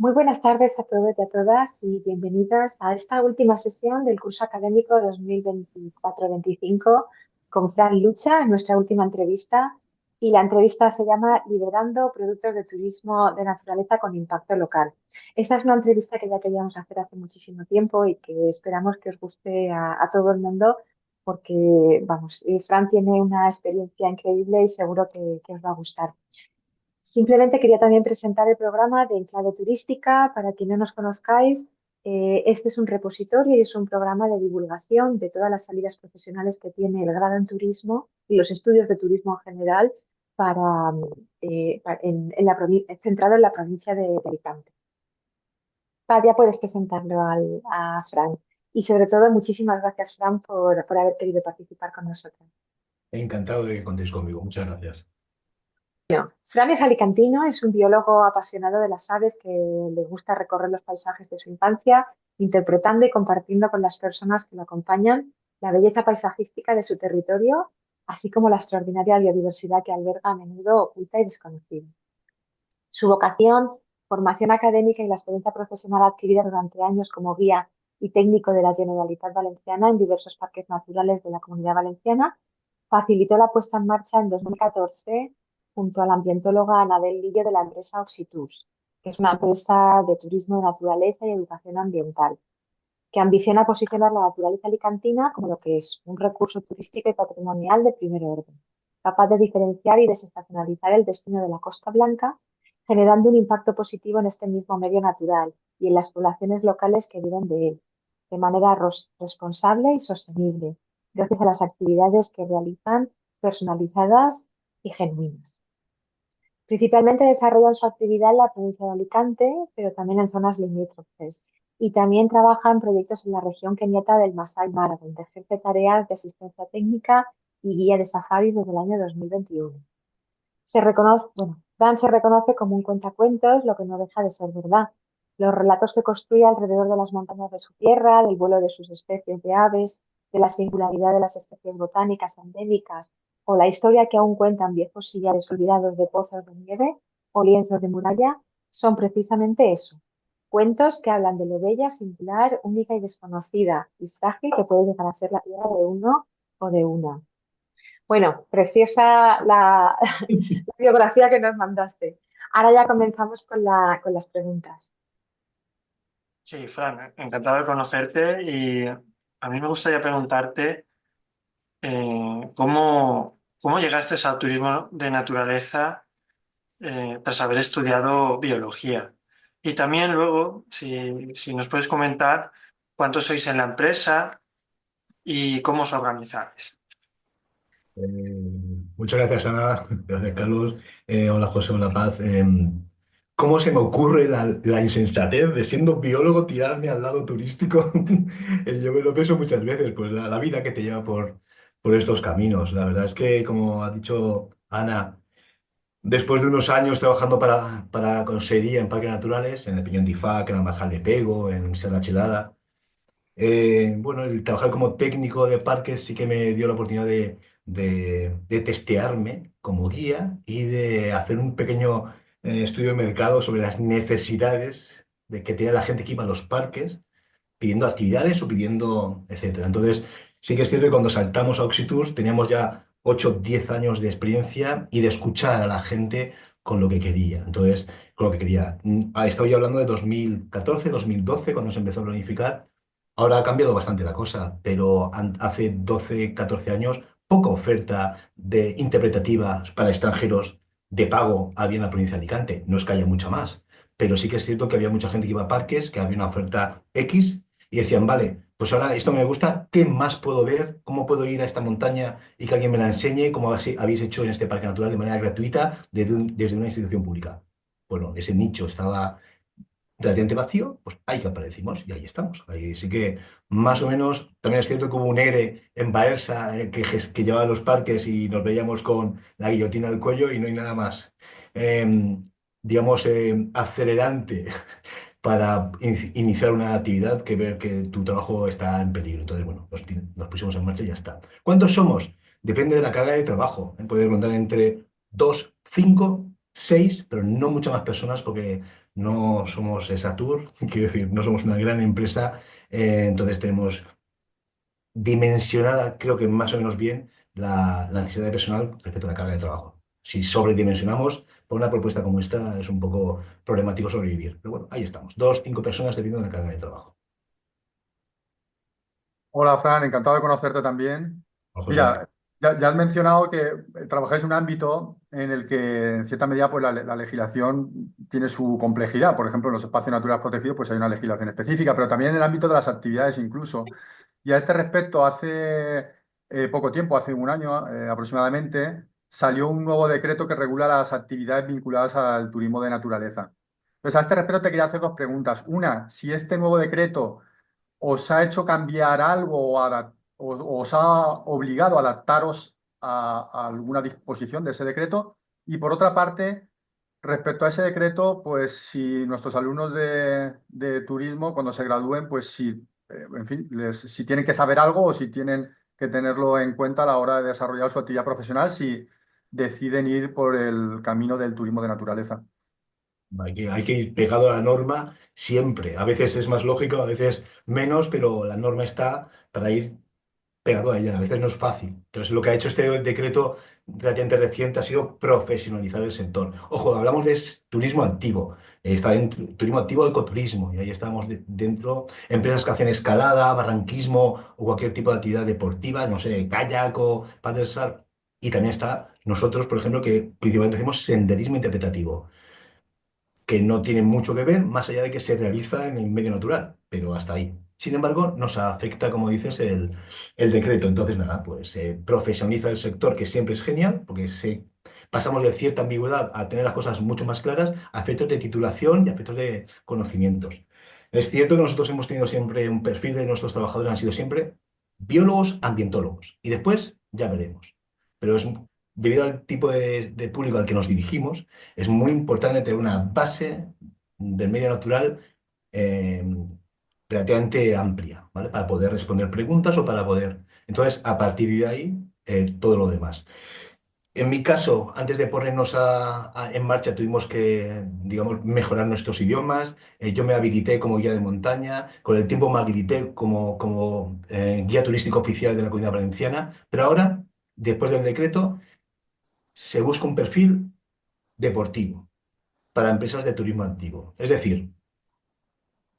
Muy buenas tardes a todos y a todas y bienvenidas a esta última sesión del curso académico 2024-25 con Fran Lucha, en nuestra última entrevista. Y la entrevista se llama Liderando productos de turismo de naturaleza con impacto local. Esta es una entrevista que ya queríamos hacer hace muchísimo tiempo y que esperamos que os guste a todo el mundo porque, vamos, Fran tiene una experiencia increíble y seguro que os va a gustar. Simplemente quería también presentar el programa de Enclave Turística. Para quien no nos conozcáis, este es un repositorio y es un programa de divulgación de todas las salidas profesionales que tiene el grado en turismo y los estudios de turismo en general para, centrado en la provincia de Alicante. Ya puedes presentarlo a Fran. Y sobre todo, muchísimas gracias, Fran, por haber querido participar con nosotros. Encantado de que contéis conmigo. Muchas gracias. Fran es alicantino, es un biólogo apasionado de las aves que le gusta recorrer los paisajes de su infancia, interpretando y compartiendo con las personas que lo acompañan la belleza paisajística de su territorio, así como la extraordinaria biodiversidad que alberga a menudo oculta y desconocida. Su vocación, formación académica y la experiencia profesional adquirida durante años como guía y técnico de la Generalitat Valenciana en diversos parques naturales de la Comunidad Valenciana facilitó la puesta en marcha en 2014 junto a la ambientóloga Anabel Lillo de la empresa Oxitours, que es una empresa de turismo de naturaleza y educación ambiental, que ambiciona posicionar la naturaleza alicantina como lo que es un recurso turístico y patrimonial de primer orden, capaz de diferenciar y desestacionalizar el destino de la Costa Blanca, generando un impacto positivo en este mismo medio natural y en las poblaciones locales que viven de él, de manera responsable y sostenible, gracias a las actividades que realizan personalizadas y genuinas. Principalmente desarrollan su actividad en la provincia de Alicante, pero también en zonas limítrofes. Y también trabaja en proyectos en la región keniata del Masai Mara, donde ejerce tareas de asistencia técnica y guía de safaris desde el año 2021. Dan se reconoce como un cuentacuentos, lo que no deja de ser verdad. Los relatos que construye alrededor de las montañas de su tierra, del vuelo de sus especies de aves, de la singularidad de las especies botánicas endémicas, o la historia que aún cuentan viejos sillares olvidados de pozos de nieve o lienzos de muralla, son precisamente eso. Cuentos que hablan de lo bella, singular, única y desconocida y frágil que puede llegar a ser la tierra de uno o de una. Bueno, preciosa la biografía que nos mandaste. Ahora ya comenzamos con las preguntas. Sí, Fran, encantado de conocerte y a mí me gustaría preguntarte cómo llegaste al turismo de naturaleza tras haber estudiado biología. Y también luego, si nos puedes comentar cuántos sois en la empresa y cómo os organizáis. Eh, Muchas gracias, Ana. Gracias, Carlos. Hola, José. Hola, Paz. ¿Cómo se me ocurre la insensatez de siendo biólogo tirarme al lado turístico? Yo me lo pienso muchas veces, pues la vida que te lleva por estos caminos. La verdad es que, como ha dicho Ana, después de unos años trabajando para consejería en parques naturales, en el Peñón de Ifac, en la Marjal de Pego, en Serra Chelada. Bueno, el trabajar como técnico de parques sí que me dio la oportunidad de testearme como guía y de hacer un pequeño estudio de mercado sobre las necesidades que tiene la gente que iba a los parques, pidiendo actividades o pidiendo, etcétera. Entonces, sí que es cierto que cuando saltamos a Oxitours teníamos ya 8 10 años de experiencia y de escuchar a la gente con lo que quería. Entonces, con lo que quería. Estaba yo hablando de 2014, 2012, cuando se empezó a planificar. Ahora ha cambiado bastante la cosa, pero hace 12, 14 años poca oferta de interpretativa para extranjeros de pago había en la provincia de Alicante. No es que haya mucha más, pero sí que es cierto que había mucha gente que iba a parques, que había una oferta X y decían, vale, pues ahora esto me gusta, ¿qué más puedo ver? ¿Cómo puedo ir a esta montaña y que alguien me la enseñe, como habéis hecho en este parque natural de manera gratuita desde una institución pública? Bueno, ese nicho estaba relativamente vacío, pues ahí que aparecimos y ahí estamos. Ahí sí que más o menos, también es cierto que hubo un ERE en Baersa que llevaba los parques y nos veíamos con la guillotina al cuello y no hay nada más, digamos, acelerante para iniciar una actividad que ver que tu trabajo está en peligro. Entonces, bueno, nos pusimos en marcha y ya está. ¿Cuántos somos? Depende de la carga de trabajo. Puede rondar entre 2 5 6 pero no muchas más personas porque no somos Satur, quiero decir, no somos una gran empresa, entonces tenemos dimensionada, creo que más o menos bien, la necesidad de personal respecto a la carga de trabajo. Si sobredimensionamos, por una propuesta como esta es un poco problemático sobrevivir. Pero bueno, ahí estamos, dos, cinco personas dependiendo de la carga de trabajo. Hola, Fran, encantado de conocerte también. Bueno, José, Mira, ya has mencionado que trabajáis en un ámbito en el que, en cierta medida, pues la legislación tiene su complejidad. Por ejemplo, en los espacios naturales protegidos, pues hay una legislación específica, pero también en el ámbito de las actividades incluso. Y a este respecto, hace poco tiempo, hace un año aproximadamente, salió un nuevo decreto que regula las actividades vinculadas al turismo de naturaleza. Entonces, a este respecto te quería hacer dos preguntas. Una, si este nuevo decreto os ha hecho cambiar algo o os ha obligado a adaptaros a alguna disposición de ese decreto. Y por otra parte, respecto a ese decreto, pues si nuestros alumnos de turismo, cuando se gradúen, pues si, en fin, si tienen que saber algo o si tienen que tenerlo en cuenta a la hora de desarrollar su actividad profesional, si deciden ir por el camino del turismo de naturaleza. hay que ir pegado a la norma siempre. A veces es más lógico, a veces menos, pero la norma está para ir pegado a ella. A veces no es fácil. Entonces, lo que ha hecho este decreto relativamente reciente ha sido profesionalizar el sector. Ojo, hablamos de turismo activo. Está dentro, turismo activo, ecoturismo. Y ahí estamos dentro. Empresas que hacen escalada, barranquismo o cualquier tipo de actividad deportiva, no sé, kayak o paddle. Y también está nosotros, por ejemplo, que principalmente hacemos senderismo interpretativo, que no tienen mucho que ver más allá de que se realiza en el medio natural, pero hasta ahí. Sin embargo, nos afecta, como dices, el decreto. Entonces, nada, pues se profesionaliza el sector, que siempre es genial, porque pasamos de cierta ambigüedad a tener las cosas mucho más claras, a efectos de titulación y a efectos de conocimientos. Es cierto que nosotros hemos tenido siempre un perfil de nuestros trabajadores, han sido siempre biólogos, ambientólogos, y después ya veremos. Pero debido al tipo de público al que nos dirigimos, es muy importante tener una base del medio natural eh, relativamente amplia, ¿vale? Para poder responder preguntas o para poder. Entonces, a partir de ahí, todo lo demás. En mi caso, antes de ponernos en marcha, tuvimos que, digamos, mejorar nuestros idiomas. Yo me habilité como guía de montaña. Con el tiempo me habilité como guía turístico oficial de la Comunidad Valenciana. Pero ahora, después del decreto, se busca un perfil deportivo para empresas de turismo activo. Es decir,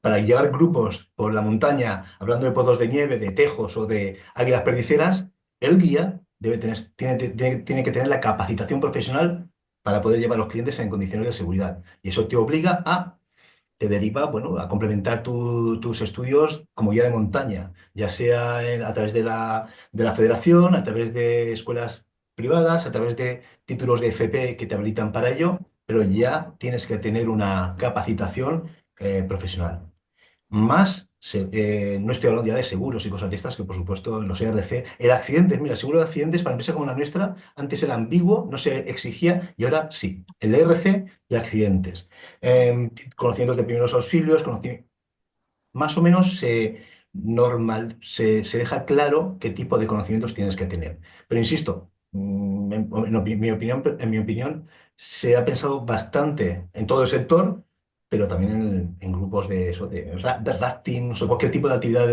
para llevar grupos por la montaña, hablando de pozos de nieve, de tejos o de águilas perdiceras, el guía tiene que tener la capacitación profesional para poder llevar a los clientes en condiciones de seguridad. Y eso te deriva, bueno, a complementar tus estudios como guía de montaña, ya sea a través de la federación, a través de escuelas privadas, a través de títulos de FP que te habilitan para ello, pero ya tienes que tener una capacitación profesional. No estoy hablando ya de seguros y cosas de estas, que por supuesto los ERC, el accidente, mira, el seguro de accidentes para empresas como la nuestra, antes era ambiguo, no se exigía y ahora sí, el ERC y accidentes. Conocimientos de primeros auxilios, más o menos se deja claro qué tipo de conocimientos tienes que tener. Pero insisto, en mi opinión, se ha pensado bastante en todo el sector, pero también en grupos de eso, de rafting, o sea, cualquier tipo de actividad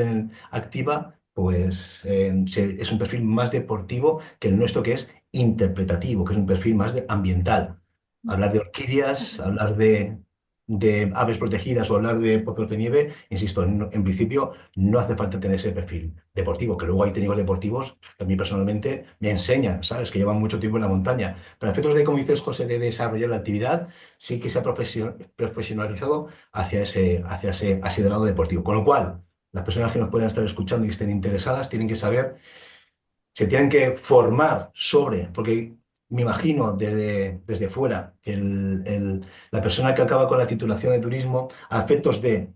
activa, pues es un perfil más deportivo que el nuestro, que es interpretativo, que es un perfil más ambiental. Hablar de orquídeas, hablar de aves protegidas o hablar de pozos de nieve, insisto, en principio no hace falta tener ese perfil deportivo, que luego hay técnicos deportivos que a mí personalmente me enseñan, ¿sabes? Que llevan mucho tiempo en la montaña. Pero a efectos de, como dices, José, de desarrollar la actividad, sí que se ha profesionalizado hacia ese lado deportivo. Con lo cual, las personas que nos puedan estar escuchando y estén interesadas tienen que saber, se tienen que formar porque me imagino desde fuera, la persona que acaba con la titulación de turismo, a efectos de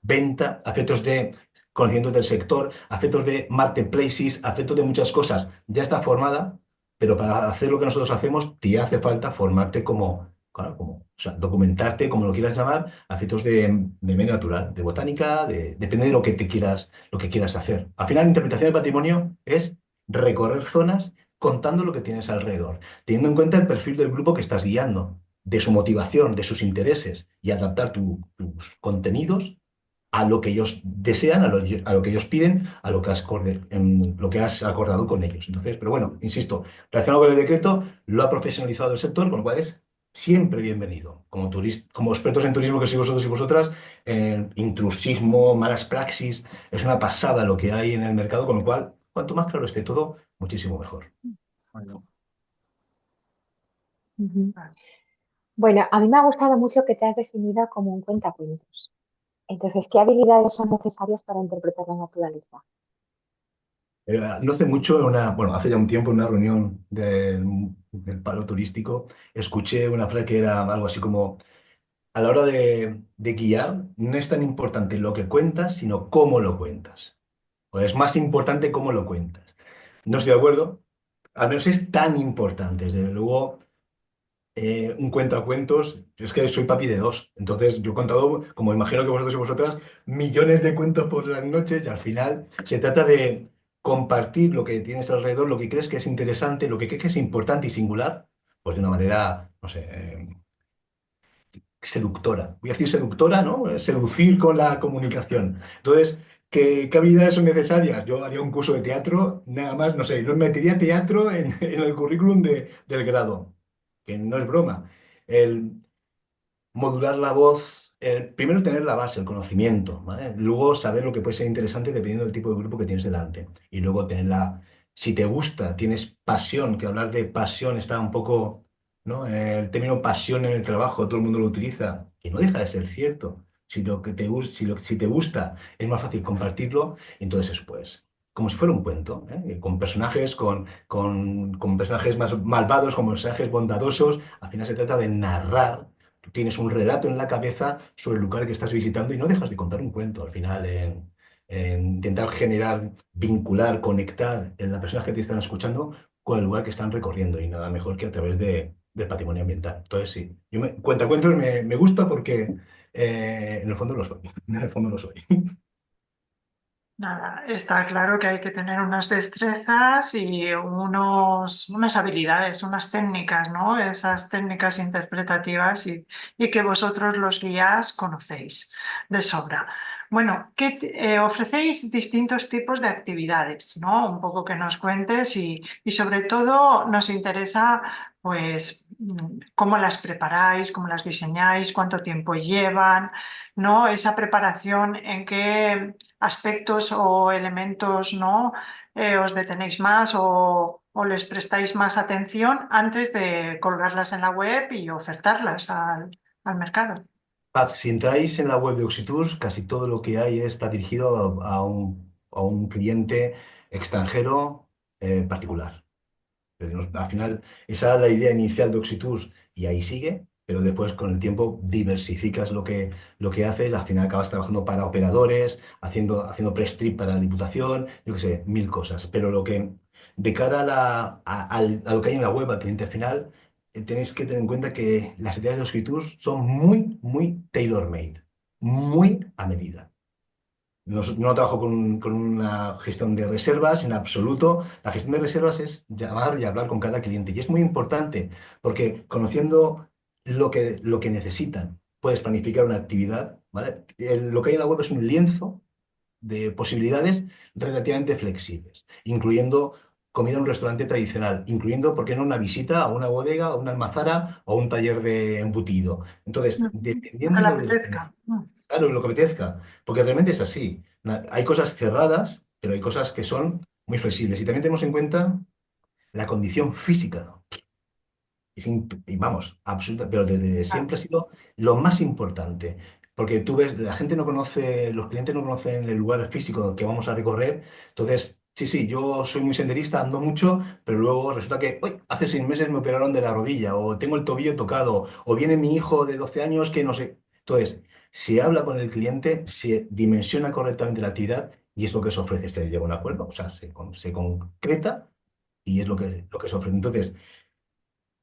venta, a efectos de conocimientos del sector, a efectos de marketplaces, a efectos de muchas cosas, ya está formada, pero para hacer lo que nosotros hacemos, te hace falta formarte claro, o sea, documentarte, como lo quieras llamar, a efectos de medio natural, de botánica, depende de lo que quieras hacer. Al final, interpretación del patrimonio es recorrer zonas contando lo que tienes alrededor, teniendo en cuenta el perfil del grupo que estás guiando. de su motivación, de sus intereses y adaptar tus contenidos a lo que ellos desean, a lo que ellos piden, a lo que lo que has acordado con ellos. Entonces, pero bueno, insisto, relacionado con el decreto, lo ha profesionalizado el sector, con lo cual es siempre bienvenido. Como expertos en turismo que sois vosotros y vosotras, intrusismo, malas praxis, es una pasada lo que hay en el mercado, con lo cual, cuanto más claro esté todo, muchísimo mejor. Bueno, Ujú. Bueno, a mí me ha gustado mucho que te has definido como un cuentacuentos. Entonces, ¿qué habilidades son necesarias para interpretar la naturaleza? No hace mucho, bueno, hace ya un tiempo, en una reunión del palo turístico, escuché una frase que era algo así como: a la hora de guiar, no es tan importante lo que cuentas, sino cómo lo cuentas. O es más importante cómo lo cuentas. No estoy de acuerdo, al menos es tan importante. Desde luego, un cuentacuentos, es que soy papi de dos. Entonces, yo he contado, como imagino que vosotros y vosotras, millones de cuentos por las noches y al final se trata de compartir lo que tienes alrededor, lo que crees que es interesante, lo que crees que es importante y singular, pues de una manera, no sé, seductora. Voy a decir seductora, ¿no? Seducir con la comunicación. Entonces, ¿qué habilidades son necesarias? Yo haría un curso de teatro, nada más, no sé, no metería teatro en el currículum del grado, que no es broma. El modular la voz, primero tener la base, el conocimiento, ¿vale? Luego saber lo que puede ser interesante dependiendo del tipo de grupo que tienes delante. Y luego tenerla, si te gusta, tienes pasión, que hablar de pasión está un poco, ¿no? El término pasión en el trabajo, todo el mundo lo utiliza, y no deja de ser cierto. Si lo que te, si te gusta es más fácil compartirlo, entonces eso pues, como si fuera un cuento, ¿eh? Con personajes, con personajes más malvados, con personajes bondadosos. Al final se trata de narrar. Tú tienes un relato en la cabeza sobre el lugar que estás visitando y no dejas de contar un cuento al final en intentar generar, vincular, conectar en las personas que te están escuchando con el lugar que están recorriendo y nada mejor que a través del patrimonio ambiental. Entonces sí, cuentacuentos me gusta porque en el fondo lo soy, en el fondo lo soy. Nada, está claro que hay que tener unas destrezas y unas habilidades, unas técnicas, ¿no? Esas técnicas interpretativas y que vosotros los guías conocéis de sobra. Bueno, ofrecéis distintos tipos de actividades, ¿no? Un poco que nos cuentes y sobre todo nos interesa, pues, cómo las preparáis, cómo las diseñáis, cuánto tiempo llevan, ¿no? Esa preparación, en qué aspectos o elementos, ¿no? Os detenéis más o les prestáis más atención antes de colgarlas en la web y ofertarlas al mercado. Paz, si entráis en la web de Oxitours, casi todo lo que hay está dirigido a un cliente extranjero particular. Al final, esa es la idea inicial de Oxitours y ahí sigue, pero después con el tiempo diversificas lo que haces, al final acabas trabajando para operadores, haciendo pre-strip para la Diputación, yo qué sé, mil cosas. Pero de cara a lo que hay en la web, al cliente final, tenéis que tener en cuenta que las ideas de Oxitours son muy, muy tailor-made, muy a medida. No trabajo con una gestión de reservas en absoluto. La gestión de reservas es llamar y hablar con cada cliente. Y es muy importante porque conociendo lo que necesitan, puedes planificar una actividad, ¿vale? Lo que hay en la web es un lienzo de posibilidades relativamente flexibles, incluyendo comida en un restaurante tradicional, incluyendo, ¿por qué no?, una visita a una bodega, a una almazara o a un taller de embutido. Entonces, Lo que le dependiendo de lo que apetezca. claro, lo que apetezca, porque realmente es así. Hay cosas cerradas, pero hay cosas que son muy flexibles. Y también tenemos en cuenta la condición física, ¿no? Y vamos, absoluta, pero desde siempre ha sido lo más importante. Porque tú ves, la gente no conoce, los clientes no conocen el lugar físico que vamos a recorrer. Entonces, sí, sí, yo soy muy senderista, ando mucho, pero luego resulta que "Uy, hace 6 meses me operaron de la rodilla, o tengo el tobillo tocado, o viene mi hijo de 12 años que no sé". Entonces, se habla con el cliente, se dimensiona correctamente la actividad y es lo que se ofrece. Se llega a un acuerdo, o sea, se concreta y es lo que se ofrece. Entonces,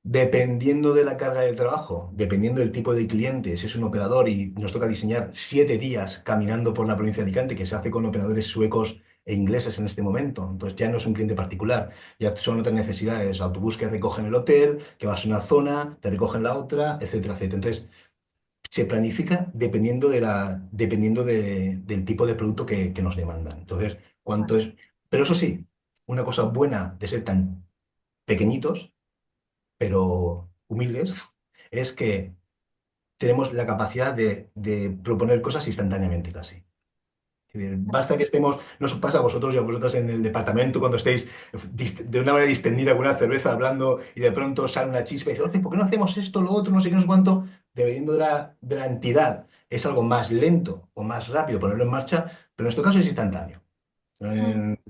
dependiendo de la carga de trabajo, dependiendo del tipo de cliente, si es un operador y nos toca diseñar 7 días caminando por la provincia de Alicante, que se hace con operadores suecos e ingleses en este momento. Entonces ya no es un cliente particular, ya son otras necesidades, autobús que recogen el hotel, que vas a una zona, te recogen la otra, etcétera, etcétera. Entonces se planifica del tipo de producto que nos demandan. Entonces, cuánto es... Pero eso sí, una cosa buena de ser tan pequeñitos, pero humildes, es que tenemos la capacidad de proponer cosas instantáneamente casi. Es decir, basta que estemos, no os pasa a vosotros y a vosotras en el departamento cuando estéis de una manera distendida con una cerveza hablando y de pronto sale una chispa y dice, oye, ¿por qué no hacemos esto, lo otro, no sé qué, no sé cuánto? Dependiendo de la entidad, es algo más lento o más rápido ponerlo en marcha, pero en nuestro caso es instantáneo.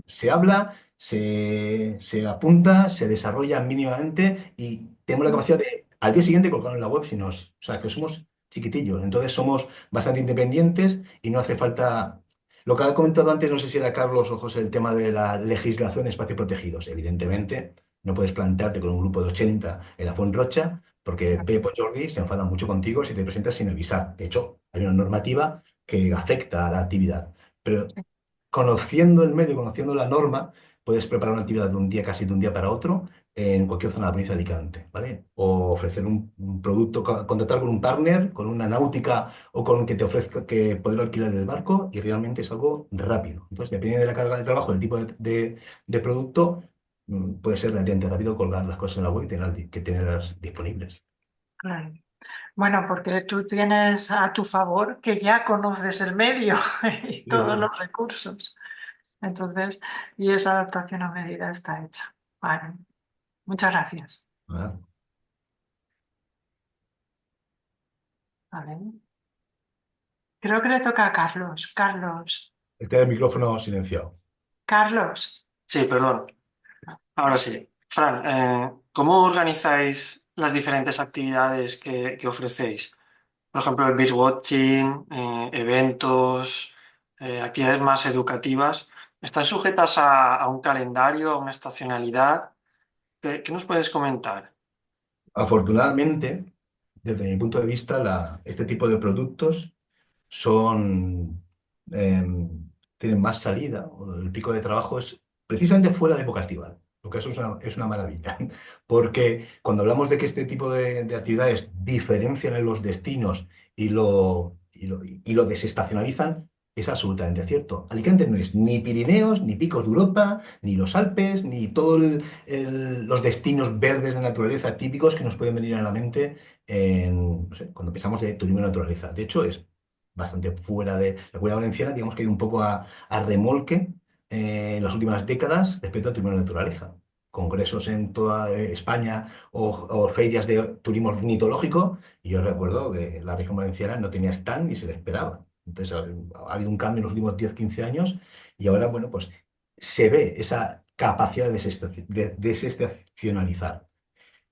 Se habla, se apunta, se desarrolla mínimamente y tenemos la capacidad de al día siguiente colocarlo en la web si nos, o sea, que somos chiquitillos, entonces somos bastante independientes y no hace falta... Lo que ha comentado antes, no sé si era Carlos o José, el tema de la legislación de espacios protegidos. Evidentemente, no puedes plantearte con un grupo de 80 en la Rocha porque Pepo y Jordi se enfadan mucho contigo si te presentas sin avisar. De hecho, hay una normativa que afecta a la actividad. Pero conociendo el medio, conociendo la norma, puedes preparar una actividad de un día, casi de un día para otro, en cualquier zona de la provincia de Alicante, ¿vale? O ofrecer un producto, contratar con un partner, con una náutica o con que te ofrezca que poder alquilar el barco y realmente es algo rápido. Entonces, dependiendo de la carga de trabajo, del tipo de producto, puede ser relativamente rápido colgar las cosas en la web y que tenerlas disponibles. Claro. Bueno, porque tú tienes a tu favor que ya conoces el medio y todos los recursos. Entonces, y esa adaptación a medida está hecha. Vale. Muchas gracias. ¿Verdad? Vale. Creo que le toca a Carlos. Este el micrófono silenciado. Carlos. Sí, perdón. Ahora sí. Fran, ¿cómo organizáis las diferentes actividades que ofrecéis? Por ejemplo, el beachwatching, eventos, actividades más educativas. ¿Están sujetas a un calendario, a una estacionalidad? ¿Qué nos puedes comentar? Afortunadamente, desde mi punto de vista, este tipo de productos son, tienen más salida, o el pico de trabajo es precisamente fuera de época estival, lo que eso es una maravilla, porque cuando hablamos de que este tipo de actividades diferencian en los destinos y lo desestacionalizan, es absolutamente cierto. Alicante no es ni Pirineos, ni Picos de Europa, ni los Alpes, ni todos los destinos verdes de naturaleza típicos que nos pueden venir a la mente no sé, cuando pensamos de turismo de naturaleza. De hecho, es bastante fuera de la Comunidad Valenciana, digamos que ha ido un poco a remolque en las últimas décadas respecto al turismo de naturaleza. Congresos en toda España o ferias de turismo ornitológico, y yo recuerdo que la región valenciana no tenía stand ni se le esperaba. Entonces ha habido un cambio en los últimos 10 15 años y ahora, bueno, pues se ve esa capacidad de desestacionalizar.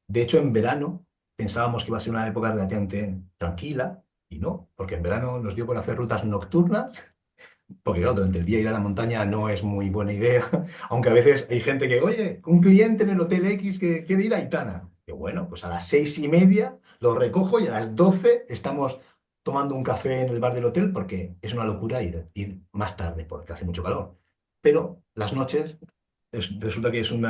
De hecho, en verano pensábamos que iba a ser una época relativamente tranquila y no, porque en verano nos dio por hacer rutas nocturnas, porque claro, durante el día ir a la montaña no es muy buena idea, aunque a veces hay gente que, oye, un cliente en el Hotel X que quiere ir a Aitana. Que bueno, pues a las 6:30 lo recojo y a las 12 estamos tomando un café en el bar del hotel porque es una locura ir más tarde porque hace mucho calor. Pero las noches resulta que es un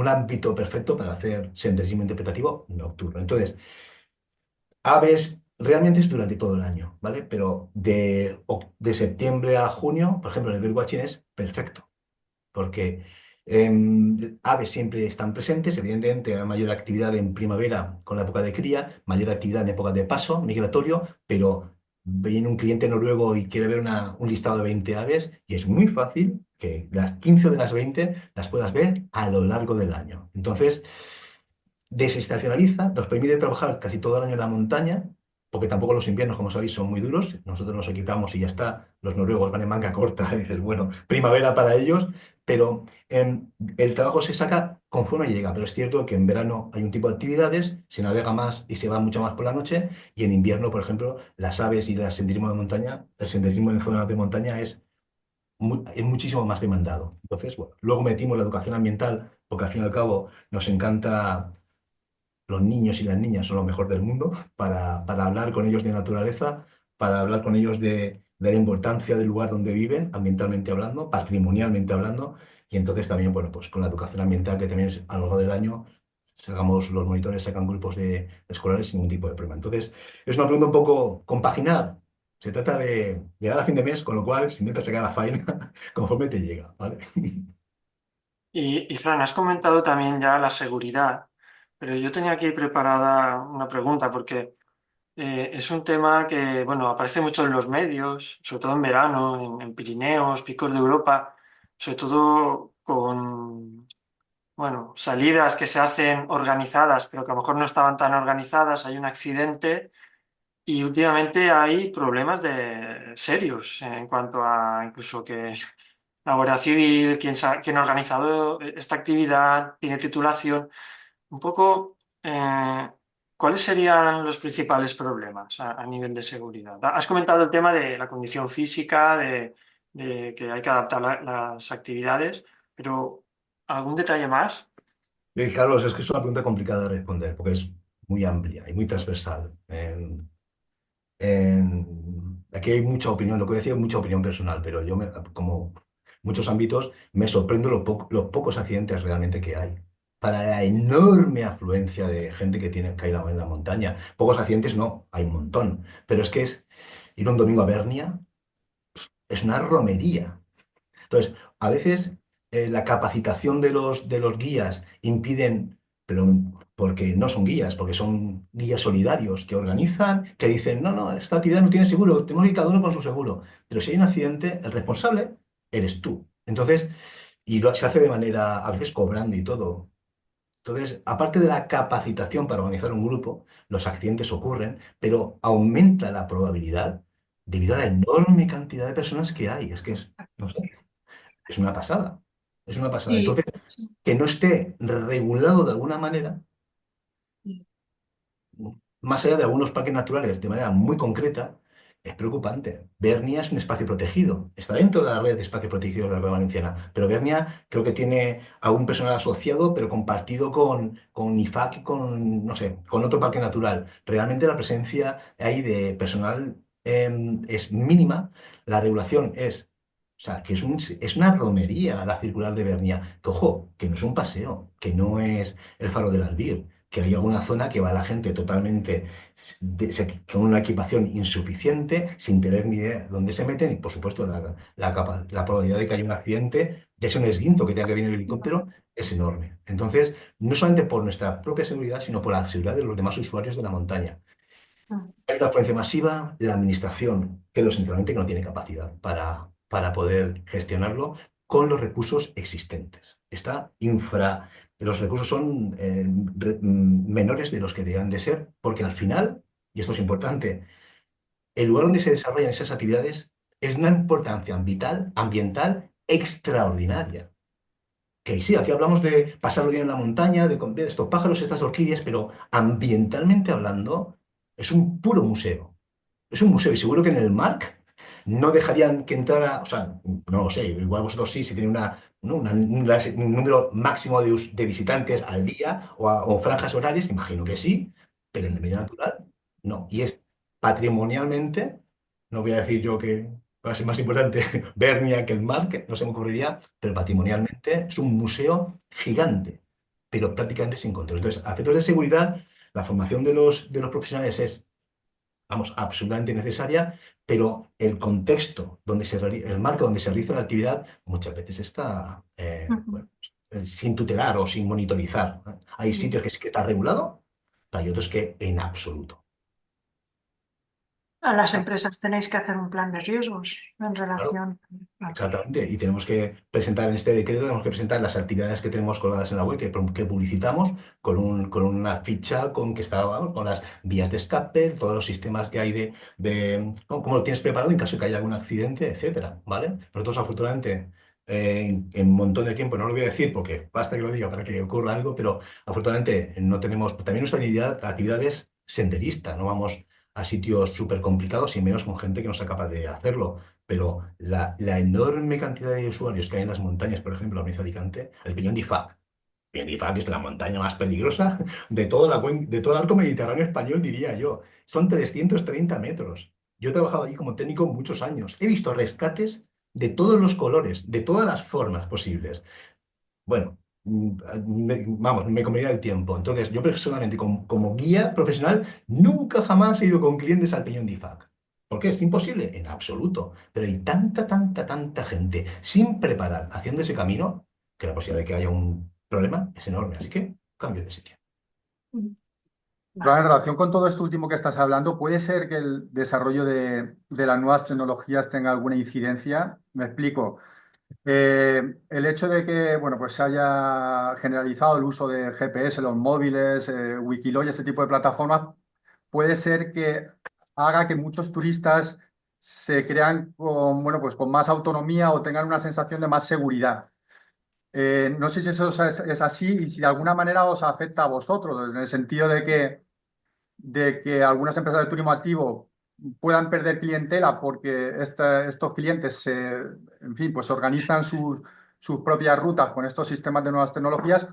ámbito perfecto para hacer senderismo interpretativo nocturno. Entonces, aves realmente es durante todo el año, ¿vale? Pero de septiembre a junio, por ejemplo, en el birdwatching es perfecto, porque aves siempre están presentes, evidentemente hay mayor actividad en primavera con la época de cría, mayor actividad en época de paso migratorio, pero viene un cliente noruego y quiere ver un listado de 20 aves y es muy fácil que las 15 de las 20 las puedas ver a lo largo del año. Entonces, desestacionaliza, nos permite trabajar casi todo el año en la montaña, porque tampoco los inviernos, como sabéis, son muy duros. Nosotros nos equipamos y ya está. Los noruegos van en manga corta y dices, bueno, primavera para ellos, pero el trabajo se saca conforme llega. Pero es cierto que en verano hay un tipo de actividades, se navega más y se va mucho más por la noche, y en invierno, por ejemplo, las aves y el senderismo de montaña, el senderismo en zonas de montaña es muchísimo más demandado. Entonces, bueno, luego metimos la educación ambiental, porque al fin y al cabo nos encanta los niños y las niñas son lo mejor del mundo para hablar con ellos de naturaleza, para hablar con ellos de de la importancia del lugar donde viven, ambientalmente hablando, patrimonialmente hablando, y entonces también, bueno, pues con la educación ambiental, que también es a lo largo del año, sacamos los monitores, sacan grupos de escolares sin ningún tipo de problema. Entonces, es una pregunta un poco compaginar. Se trata de llegar a fin de mes, con lo cual se intenta sacar la faena conforme te llega, ¿vale? Y Fran, has comentado también ya la seguridad, pero yo tenía aquí preparada una pregunta porque es un tema que, bueno, aparece mucho en los medios, sobre todo en verano, en Pirineos, picos de Europa, sobre todo con, bueno, salidas que se hacen organizadas, pero que a lo mejor no estaban tan organizadas, hay un accidente y últimamente hay problemas serios en cuanto a incluso que la Guardia Civil, quien ha organizado esta actividad, tiene titulación. Un poco, ¿cuáles serían los principales problemas a nivel de seguridad? Has comentado el tema de la condición física, de que hay que adaptar las actividades, pero ¿algún detalle más? Carlos, es que es una pregunta complicada de responder porque es muy amplia y muy transversal. Aquí hay mucha opinión, lo que decía, mucha opinión personal, pero como muchos ámbitos, me sorprendo los pocos accidentes realmente que hay. Para la enorme afluencia de gente que hay en la montaña. Pocos accidentes no, hay un montón. Pero es que ir un domingo a Bernia es una romería. Entonces, a veces la capacitación de los guías impiden, pero porque no son guías, porque son guías solidarios que organizan, que dicen, no, no, esta actividad no tiene seguro, tenemos que ir cada uno con su seguro. Pero si hay un accidente, el responsable eres tú. Entonces, se hace de manera, a veces cobrando y todo. Entonces, aparte de la capacitación para organizar un grupo, los accidentes ocurren, pero aumenta la probabilidad debido a la enorme cantidad de personas que hay. Es que no sé, es una pasada. Es una pasada. Y, Entonces, que no esté regulado de alguna manera, más allá de algunos parques naturales de manera muy concreta, es preocupante. Bernia es un espacio protegido. Está dentro de la red de espacios protegidos de la Comunidad Valenciana. Pero Bernia creo que tiene algún personal asociado, pero compartido con IFAC y con, no sé, con otro parque natural. Realmente la presencia ahí de personal es mínima. La regulación es. O sea, que es una romería la circular de Bernia. Que, ojo, que no es un paseo, que no es el Faro del Albir, que hay alguna zona que va la gente totalmente con una equipación insuficiente, sin tener ni idea de dónde se meten, y por supuesto la probabilidad de que haya un accidente, ya sea un esguinzo que tenga que venir el helicóptero, es enorme. Entonces, no solamente por nuestra propia seguridad, sino por la seguridad de los demás usuarios de la montaña. Hay una afluencia masiva, la administración, creo sinceramente que no tiene capacidad para poder gestionarlo con los recursos existentes. Los recursos son menores de los que deberían de ser, porque al final, y esto es importante, el lugar donde se desarrollan esas actividades es una importancia ambiental extraordinaria. Que sí, aquí hablamos de pasarlo bien en la montaña, de ver estos pájaros, estas orquídeas, pero ambientalmente hablando, es un puro museo. Es un museo y seguro que en el MARC no dejarían que entrara, o sea, no lo sé, igual vosotros sí, si tiene ¿no? Un número máximo de visitantes al día o franjas horarias, imagino que sí, pero en el medio natural no. Y es patrimonialmente, no voy a decir yo que va a ser más importante Bernia que el MARC, no se me ocurriría, pero patrimonialmente es un museo gigante, pero prácticamente sin control. Entonces, a efectos de seguridad, la formación de los profesionales es, vamos, absolutamente necesaria, pero el contexto el marco donde se realiza la actividad muchas veces está bueno, sin tutelar o sin monitorizar, ¿no? Hay sitios que sí que está regulado, pero hay otros que en absoluto. a las empresas tenéis que hacer un plan de riesgos en Claro. relación. Exactamente, y tenemos que presentar en este decreto, tenemos que presentar las actividades que tenemos colgadas en la web, que publicitamos con una ficha con que está, vamos, con las vías de escape, todos los sistemas que hay ¿no? Cómo lo tienes preparado en caso de que haya algún accidente, etcétera, ¿vale? Nosotros afortunadamente en un montón de tiempo, no lo voy a decir porque basta que lo diga para que ocurra algo, pero afortunadamente no tenemos, también nuestra actividad es senderista, no vamos a sitios súper complicados y menos con gente que no sea capaz de hacerlo, pero la enorme cantidad de usuarios que hay en las montañas, por ejemplo, la provincia de Alicante, el Peñón de Ifac. El Peñón de Ifac es la montaña más peligrosa de todo el arco mediterráneo español, diría yo. Son 330 metros. Yo he trabajado allí como técnico muchos años. He visto rescates de todos los colores, de todas las formas posibles. Bueno, vamos, me comería el tiempo. Entonces, yo personalmente, como guía profesional, nunca jamás he ido con clientes al Peñón de IFAC. ¿Por qué? ¿Es imposible? En absoluto. Pero hay tanta, tanta, tanta gente sin preparar haciendo ese camino que la posibilidad de que haya un problema es enorme. Así que cambio de sitio. Pero en relación con todo esto último que estás hablando, ¿puede ser que el desarrollo de las nuevas tecnologías tenga alguna incidencia? Me explico. El hecho de que, bueno, pues se haya generalizado el uso de GPS en los móviles, Wikiloc y este tipo de plataformas, puede ser que haga que muchos turistas se crean con, bueno, pues con más autonomía o tengan una sensación de más seguridad. No sé si eso es así y si de alguna manera os afecta a vosotros, en el sentido de que algunas empresas de turismo activo puedan perder clientela porque estos clientes en fin, pues organizan sus propias rutas con estos sistemas de nuevas tecnologías,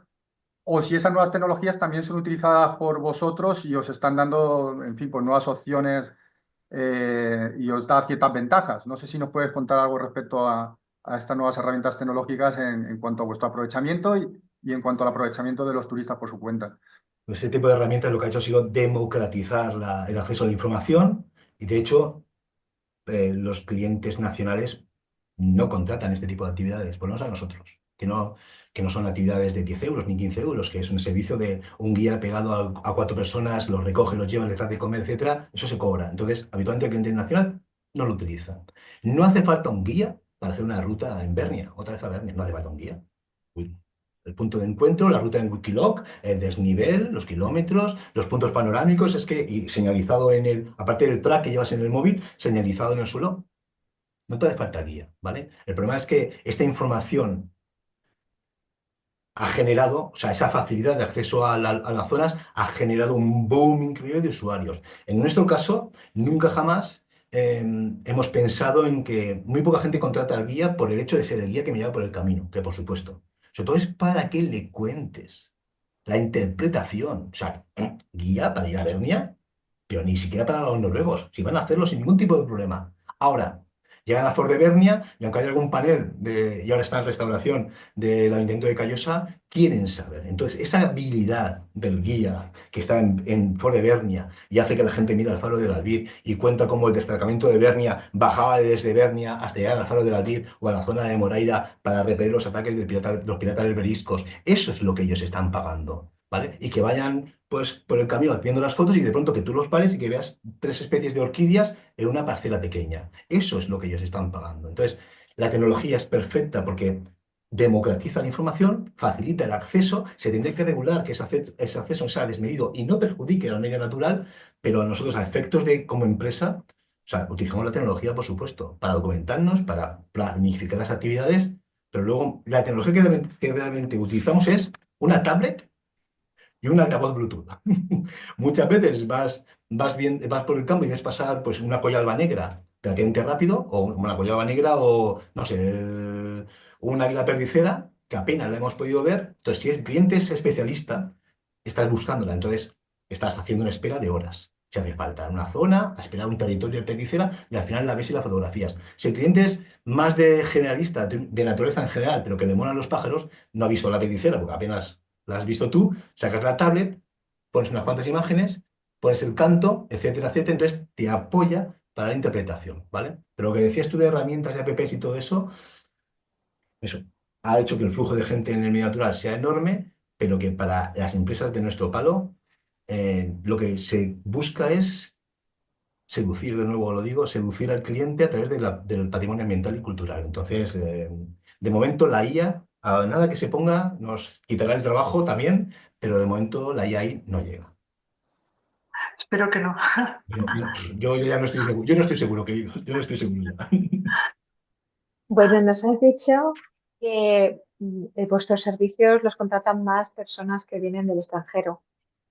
o si esas nuevas tecnologías también son utilizadas por vosotros y os están dando, en fin, pues nuevas opciones y os da ciertas ventajas. No sé si nos puedes contar algo respecto a estas nuevas herramientas tecnológicas en cuanto a vuestro aprovechamiento y en cuanto al aprovechamiento de los turistas por su cuenta. Este tipo de herramientas lo que ha hecho ha sido democratizar el acceso a la información y, de hecho, los clientes nacionales no contratan este tipo de actividades, por lo menos a nosotros, que no son actividades de 10 euros ni 15 euros, que es un servicio de un guía pegado a 4 personas, los recoge, los lleva, les da de comer, etcétera. Eso se cobra. Entonces, habitualmente el cliente nacional no lo utiliza. No hace falta un guía para hacer una ruta en Bernia, otra vez a Bernia, no hace falta un guía. Uy. El punto de encuentro, la ruta en Wikiloc, el desnivel, los kilómetros, los puntos panorámicos, es que y señalizado aparte del track que llevas en el móvil, señalizado en el suelo, no te hace falta guía, ¿vale? El problema es que esta información ha generado, o sea, esa facilidad de acceso a las zonas ha generado un boom increíble de usuarios. En nuestro caso, nunca jamás hemos pensado en que muy poca gente contrata al guía por el hecho de ser el guía que me lleva por el camino, que por supuesto. Sobre todo es para que le cuentes la interpretación. O sea, guía para ir a Bernia, pero ni siquiera para los noruegos, si van a hacerlo sin ningún tipo de problema. Ahora, llegan a Fuerteventura y aunque haya algún panel y ahora está en restauración del Ayuntamiento de Callosa, quieren saber. Entonces, esa habilidad del guía que está en Fuerteventura y hace que la gente mire al faro del Albir y cuenta cómo el destacamento de Bernia bajaba desde Bernia hasta llegar al faro del Albir o a la zona de Moraira para repeler los ataques de los piratas berberiscos. Eso es lo que ellos están pagando, ¿vale? Y que vayan pues por el camino viendo las fotos y de pronto que tú los pares y que veas 3 especies de orquídeas en una parcela pequeña. Eso es lo que ellos están pagando. Entonces, la tecnología es perfecta porque democratiza la información, facilita el acceso, se tendría que regular que ese acceso sea desmedido y no perjudique al medio natural, pero nosotros a efectos de como empresa, o sea, utilizamos la tecnología, por supuesto, para documentarnos, para planificar las actividades, pero luego la tecnología que realmente utilizamos es una tablet y un altavoz Bluetooth. Muchas veces vas por el campo y ves pasar pues, una colla negra relativamente rápido, o una colla negra, o no sé, una águila perdicera, que apenas la hemos podido ver. Entonces, si el cliente es especialista, estás buscándola. Entonces, estás haciendo una espera de horas. Si hace falta en una zona, a esperar un territorio de perdicera, y al final la ves y la fotografías. Si el cliente es más de generalista, de naturaleza en general, pero que le molan los pájaros, no ha visto la perdicera, porque apenas la has visto tú, sacas la tablet, pones unas cuantas imágenes, pones el canto, etcétera, etcétera, entonces te apoya para la interpretación, ¿vale? Pero lo que decías tú de herramientas de apps y todo eso ha hecho que el flujo de gente en el medio natural sea enorme, pero que para las empresas de nuestro palo, lo que se busca es seducir, de nuevo lo digo, seducir al cliente a través del patrimonio ambiental y cultural. Entonces, de momento la IA, a nada que se ponga, nos quitará el trabajo también, pero de momento la IA ahí no llega. Espero que no. Yo ya no estoy seguro, yo no estoy seguro, queridos, yo no estoy seguro ya. Bueno, nos has dicho que vuestros servicios los contratan más personas que vienen del extranjero.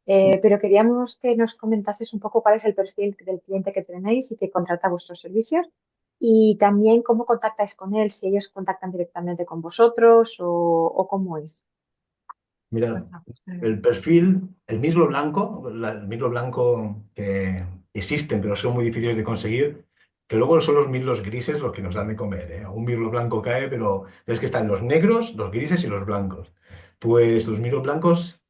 Pero queríamos que nos comentases un poco cuál es el perfil del cliente que tenéis y que contrata vuestros servicios y también cómo contactáis con él, si ellos contactan directamente con vosotros o cómo es. Mira, el perfil, el mirlo blanco existen, pero son muy difíciles de conseguir, que luego son los mirlos grises los que nos dan de comer, ¿eh? Un mirlo blanco cae, pero es que están los negros, los grises y los blancos. Pues los mirlos blancos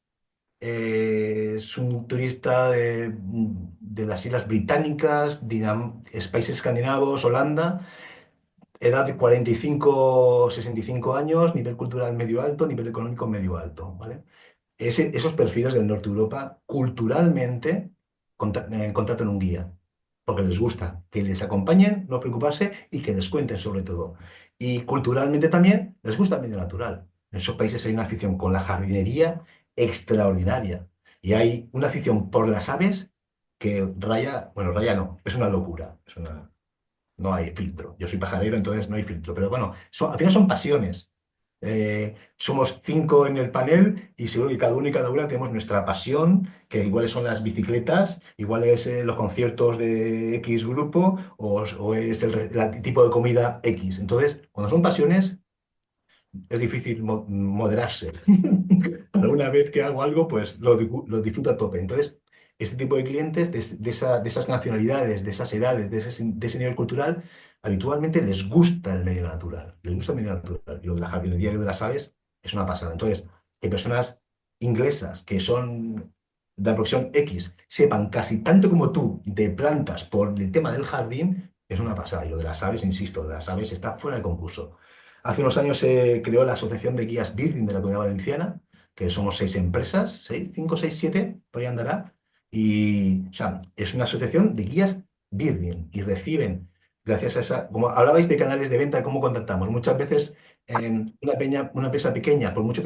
es un turista de las Islas Británicas, países escandinavos, Holanda, edad de 45 65 años, nivel cultural medio alto, nivel económico medio alto, ¿vale? Esos perfiles del norte de Europa culturalmente contratan un guía, porque les gusta que les acompañen, no preocuparse y que les cuenten sobre todo. Y culturalmente también les gusta el medio natural. En esos países hay una afición con la jardinería extraordinaria y hay una afición por las aves que raya, bueno, raya no, es una locura, no hay filtro. Yo soy pajarero, entonces no hay filtro, pero bueno, al final son pasiones. Somos 5 en el panel y seguro que cada uno y cada una tenemos nuestra pasión, que iguales son las bicicletas, igual es los conciertos de X grupo o es el tipo de comida X. Entonces, cuando son pasiones, es difícil moderarse. Para una vez que hago algo, pues lo disfruto a tope. Entonces, este tipo de clientes, de esas nacionalidades, de esas edades, de ese nivel cultural, habitualmente les gusta el medio natural. Les gusta el medio natural. Y lo de la jardinería y lo de las aves es una pasada. Entonces, que personas inglesas que son de la profesión X sepan casi tanto como tú de plantas por el tema del jardín, es una pasada. Y lo de las aves, insisto, lo de las aves está fuera de concurso. Hace unos años se creó la Asociación de Guías Birding de la Comunidad Valenciana, que somos 6 empresas, 5, 6, 7, por ahí andará. Y, o sea, es una asociación de guías Birding y reciben, gracias a esa, como hablabais de canales de venta, cómo contactamos. Muchas veces una empresa pequeña, por mucho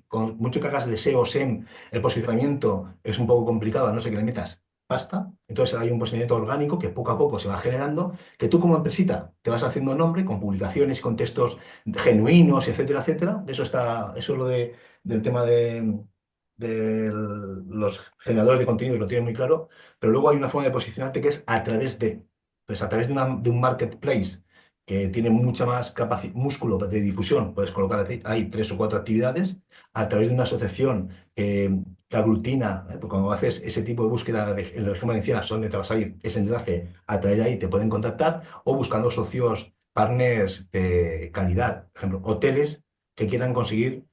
con mucho que hagas de SEO, SEM, el posicionamiento es un poco complicado, a no ser que le metas pasta. Entonces hay un posicionamiento orgánico que poco a poco se va generando, que tú como empresita te vas haciendo nombre con publicaciones y con textos genuinos, etcétera, etcétera. Eso es del tema de los generadores de contenido, lo tienen muy claro, pero luego hay una forma de posicionarte que es a través de, pues a través de un marketplace que tiene mucha más músculo de difusión, puedes colocar ahí 3 o 4 actividades, a través de una asociación que aglutina, porque cuando haces ese tipo de búsqueda en la región valenciana, son donde te vas a ir, ese enlace, a través de ahí te pueden contactar, o buscando socios, partners de calidad, por ejemplo, hoteles que quieran conseguir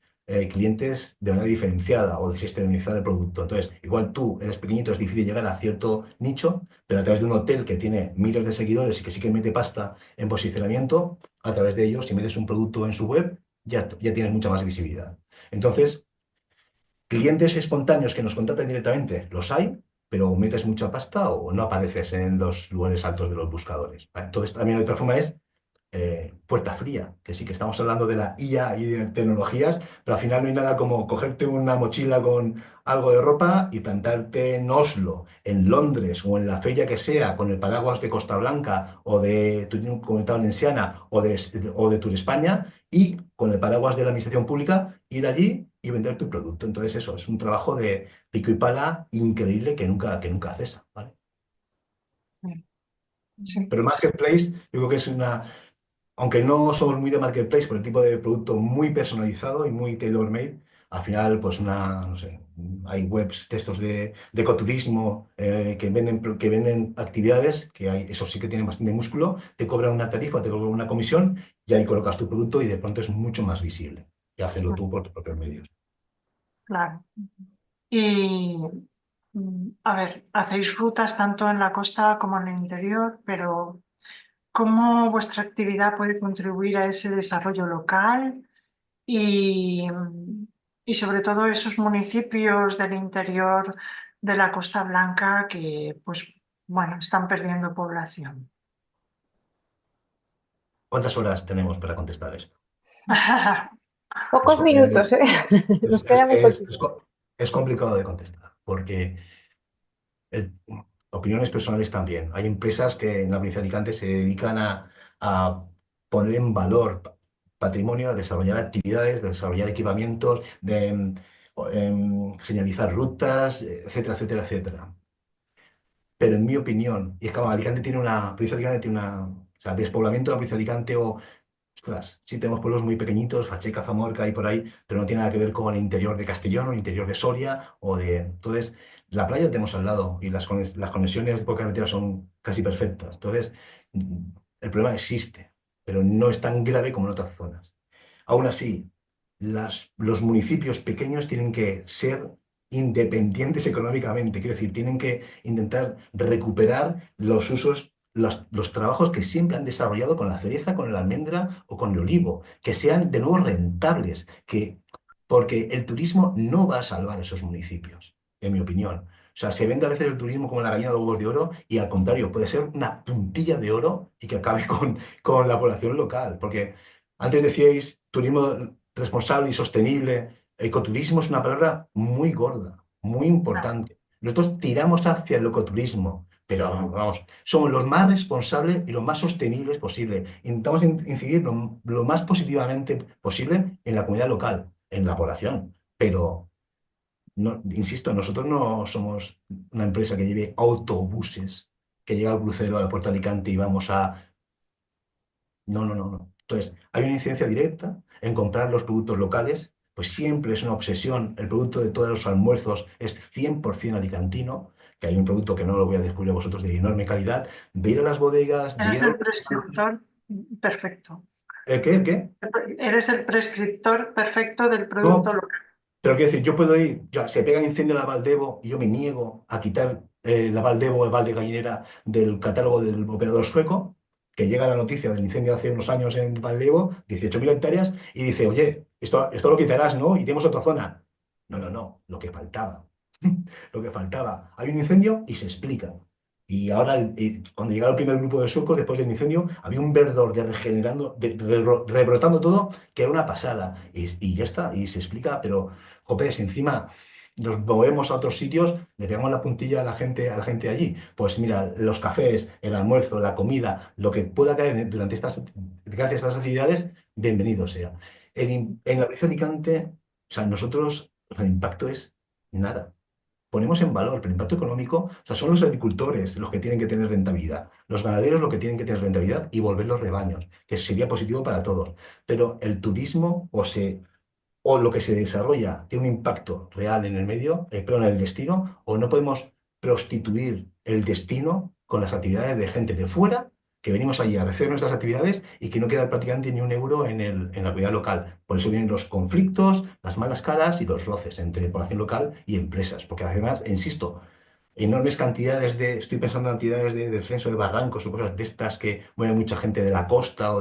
clientes de manera diferenciada o desexternalizar el producto. Entonces, igual tú eres pequeñito, es difícil llegar a cierto nicho, pero a través de un hotel que tiene miles de seguidores y que sí que mete pasta en posicionamiento, a través de ellos, si metes un producto en su web, ya tienes mucha más visibilidad. Entonces, clientes espontáneos que nos contactan directamente, los hay, pero metes mucha pasta o no apareces en los lugares altos de los buscadores, ¿vale? Entonces, también otra forma es puerta fría, que sí que estamos hablando de la IA y de tecnologías, pero al final no hay nada como cogerte una mochila con algo de ropa y plantarte en Oslo, en Londres o en la feria que sea, con el paraguas de Costa Blanca o de Comunidad Valenciana o de Tour España y con el paraguas de la administración pública ir allí y vender tu producto. Entonces eso es un trabajo de pico y pala increíble que nunca cesa, ¿vale? Sí, sí. Pero el marketplace, yo creo que es aunque no somos muy de marketplace por el tipo de producto muy personalizado y muy tailor-made, al final, pues no sé, hay webs, textos de ecoturismo que venden actividades, eso sí que tienen bastante músculo, te cobran una tarifa, te cobran una comisión y ahí colocas tu producto y de pronto es mucho más visible que hacerlo tú por tus propios medios. Claro. Y, a ver, hacéis rutas tanto en la costa como en el interior, pero ¿cómo vuestra actividad puede contribuir a ese desarrollo local y, y sobre todo esos municipios del interior de la Costa Blanca que, pues, bueno, están perdiendo población? ¿Cuántas horas tenemos para contestar esto? Es, Pocos co- eh, minutos, ¿eh? es- Nos es queda muy que es, poquito. es co- es complicado de contestar, porque eh, opiniones personales también. Hay empresas que en la provincia de Alicante se dedican a poner en valor patrimonio, a desarrollar actividades, desarrollar equipamientos, señalizar rutas, etcétera, etcétera, etcétera. Pero en mi opinión, y es que Alicante tiene una, provincia de Alicante tiene una, o sea, despoblamiento de la provincia de Alicante o ostras, sí tenemos pueblos muy pequeñitos, Facheca, Famorca y por ahí, pero no tiene nada que ver con el interior de Castellón o el interior de Soria o de... Entonces, la playa la tenemos al lado y las conexiones por carretera son casi perfectas. Entonces, el problema existe, pero no es tan grave como en otras zonas. Aún así, los municipios pequeños tienen que ser independientes económicamente, quiero decir, tienen que intentar recuperar los usos, los trabajos que siempre han desarrollado con la cereza, con la almendra o con el olivo, que sean de nuevo rentables, porque el turismo no va a salvar esos municipios, en mi opinión. O sea, se vende a veces el turismo como la gallina de los huevos de oro y al contrario, puede ser una puntilla de oro y que acabe con la población local. Porque antes decíais turismo responsable y sostenible. Ecoturismo es una palabra muy gorda, muy importante. Nosotros tiramos hacia el ecoturismo, pero vamos, somos los más responsables y los más sostenibles posible. Intentamos incidir lo más positivamente posible en la comunidad local, en la población. Pero, no, insisto, nosotros no somos una empresa que lleve autobuses, que llega al crucero a la Puerto de Alicante y vamos a... No, no, no, no. Entonces, hay una incidencia directa en comprar los productos locales, pues siempre es una obsesión. El producto de todos los almuerzos es 100% alicantino, que hay un producto que no lo voy a descubrir a vosotros de enorme calidad, de ir a las bodegas, de ir Eres a el los... prescriptor perfecto. ¿El qué? ¿El qué? Eres el prescriptor perfecto del producto No, local. pero quiero decir, yo puedo ir, ya, se pega incendio en la Valdebo y yo me niego a quitar la Valdebo o el Valde Gallinera del catálogo del operador sueco, que llega la noticia del incendio hace unos años en Valdebo, 18.000 hectáreas, y dice, oye, esto lo quitarás, ¿no? Y tenemos otra zona. No, no, no, lo que faltaba. Lo que faltaba. Hay un incendio y se explica. Y ahora, cuando llegaron el primer grupo de suecos, después del incendio, había un verdor de regenerando, rebrotando todo, que era una pasada. Y ya está, y se explica, pero, joder, si encima nos movemos a otros sitios, le pegamos la puntilla a la gente de allí. Pues mira, los cafés, el almuerzo, la comida, lo que pueda caer durante gracias a estas actividades, bienvenido sea. En la provincia de Alicante, o sea, nosotros, el impacto es nada. Ponemos en valor, pero el impacto económico, o sea, son los agricultores los que tienen que tener rentabilidad, los ganaderos los que tienen que tener rentabilidad y volver los rebaños, que sería positivo para todos. Pero el turismo o lo que se desarrolla tiene un impacto real en el medio, pero en el destino, o no podemos prostituir el destino con las actividades de gente de fuera que venimos allí a hacer nuestras actividades y que no queda prácticamente ni un euro en la comunidad local. Por eso vienen los conflictos, las malas caras y los roces entre población local y empresas, porque además, insisto, enormes cantidades estoy pensando en cantidades de descenso de barrancos o cosas de estas que mueve mucha gente de la costa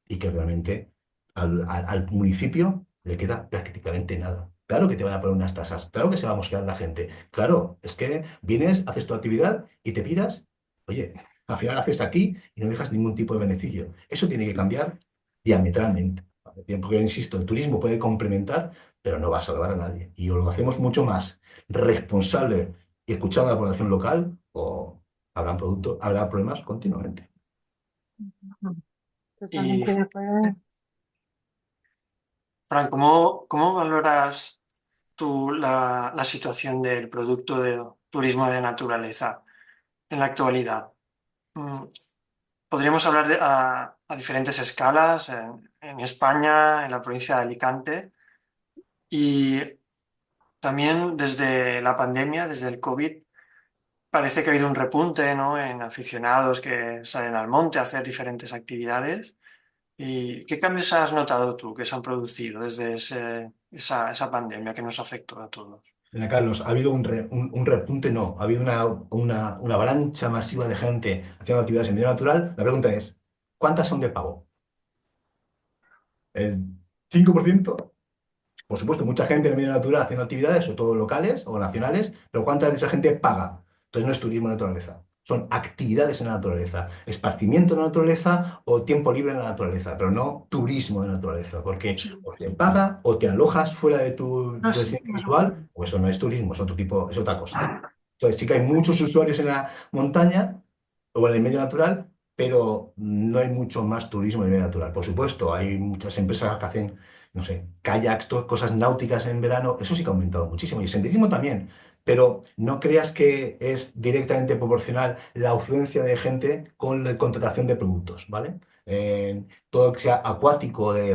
y que realmente al municipio le queda prácticamente nada. Claro que te van a poner unas tasas, claro que se va a mosquear la gente, claro, es que vienes, haces tu actividad y te piras, oye, al final haces aquí y no dejas ningún tipo de beneficio. Eso tiene que cambiar diametralmente, ¿vale? Bien, porque, insisto, el turismo puede complementar, pero no va a salvar a nadie. Y o lo hacemos mucho más responsable y escuchando a la población local, o habrá problemas continuamente. Y, Totalmente de acuerdo. Fran, ¿cómo valoras tú la situación del producto de turismo de naturaleza en la actualidad? Mm, Podríamos hablar a diferentes escalas en España, en la provincia de Alicante y también desde la pandemia, desde el COVID, parece que ha habido un repunte, ¿no?, en aficionados que salen al monte a hacer diferentes actividades. ¿Y qué cambios has notado tú que se han producido desde esa pandemia que nos afectó a todos? Mira, Carlos, ha habido un repunte, no, ha habido una avalancha masiva de gente haciendo actividades en medio natural. La pregunta es, ¿cuántas son de pago? ¿El 5%? Por supuesto, mucha gente en el medio natural haciendo actividades, sobre todo locales o nacionales, pero ¿cuánta de esa gente paga? Entonces no es turismo en naturaleza, son actividades en la naturaleza, esparcimiento en la naturaleza o tiempo libre en la naturaleza, pero no turismo en la naturaleza, porque o te paga o te alojas fuera de tu No sé, residencia habitual, o eso no es turismo, es otro tipo, es otra cosa. Entonces sí que hay muchos usuarios en la montaña o en el medio natural, pero no hay mucho más turismo en el medio natural. Por supuesto, hay muchas empresas que hacen, no sé, kayaks, cosas náuticas en verano, eso sí que ha aumentado muchísimo. Y el senderismo también, pero no creas que es directamente proporcional la afluencia de gente con la contratación de productos, ¿vale? todo lo que sea acuático, de